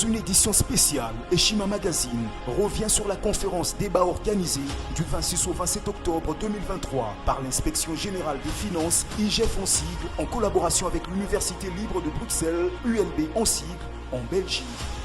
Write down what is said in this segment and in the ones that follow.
une édition spéciale, Eshima Magazine revient sur la conférence débat organisée du 26 au 27 octobre 2023 par l'Inspection Générale des Finances, IGF en sigle, en collaboration avec l'Université Libre de Bruxelles, ULB en sigle, en Belgique.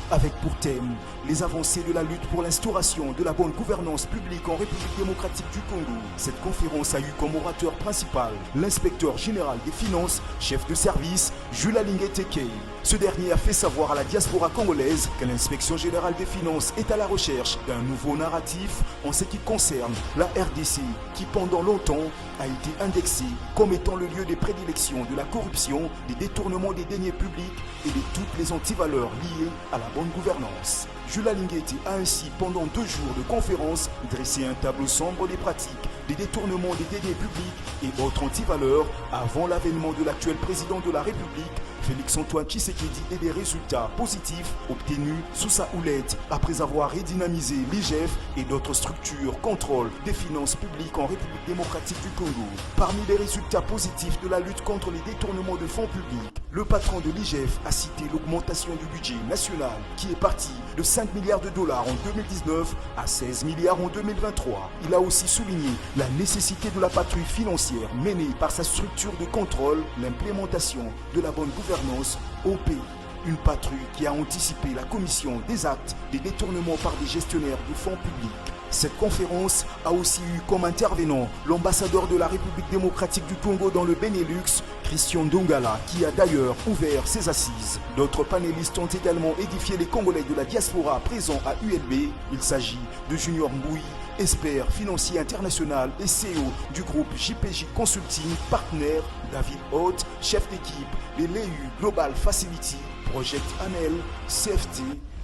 Avec pour thème les avancées de la lutte pour l'instauration de la bonne gouvernance publique en République démocratique du Congo. Cette conférence a eu comme orateur principal l'inspecteur général des finances, chef de service, Jules Alingué Tekei. Ce dernier a fait savoir à la diaspora congolaise que l'inspection générale des finances est à la recherche d'un nouveau narratif en ce qui concerne la RDC, qui pendant longtemps a été indexée comme étant le lieu des prédilections de la corruption, des détournements des deniers publics et de toutes les antivaleurs liées à la bonne gouvernance. Jules Alingué a ainsi, pendant 2 jours de conférence, dressé un tableau sombre des pratiques, des détournements des deniers publics et autres antivaleurs avant l'avènement de l'actuel président de la République, Félix-Antoine Tshisekedi, et des résultats positifs obtenus sous sa houlette après avoir redynamisé l'IGF et d'autres structures contrôle des finances publiques en République démocratique du Congo. Parmi les résultats positifs de la lutte contre les détournements de fonds publics, le patron de l'IGF a cité l'augmentation du budget national qui est parti de 5 milliards de dollars en 2019 à 16 milliards en 2023. Il a aussi souligné la nécessité de la patrouille financière menée par sa structure de contrôle, l'implémentation de la bonne gouvernance au pays. Une patrouille qui a anticipé la commission des actes des détournements par des gestionnaires de fonds publics. Cette conférence a aussi eu comme intervenant l'ambassadeur de la République démocratique du Congo dans le Benelux, Christian Ndongala, qui a d'ailleurs ouvert ses assises. D'autres panélistes ont également édifié les Congolais de la diaspora présents à ULB. Il s'agit de Junior Mboui, expert financier international et CEO du groupe JPJ Consulting, partenaire David Haute, chef d'équipe des LEU Global Facility, Project Anel, CFT,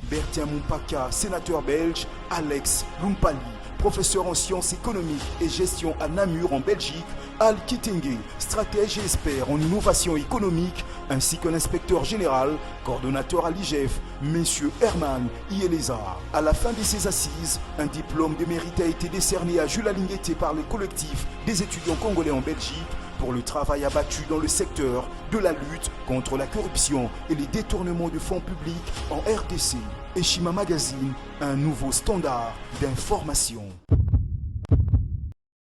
Bertien Mumpaka, sénateur belge, Alex Lumpali, professeur en sciences économiques et gestion à Namur en Belgique, Al Kitenge, stratège et expert en innovation économique, ainsi qu'un inspecteur général, coordonnateur à l'IGF, M. Herman Ieleza. À la fin de ces assises, un diplôme de mérite a été décerné à Jules Alingué par le collectif des étudiants congolais en Belgique pour le travail abattu dans le secteur de la lutte contre la corruption et les détournements de fonds publics en RDC. Eshima Magazine, un nouveau standard d'information.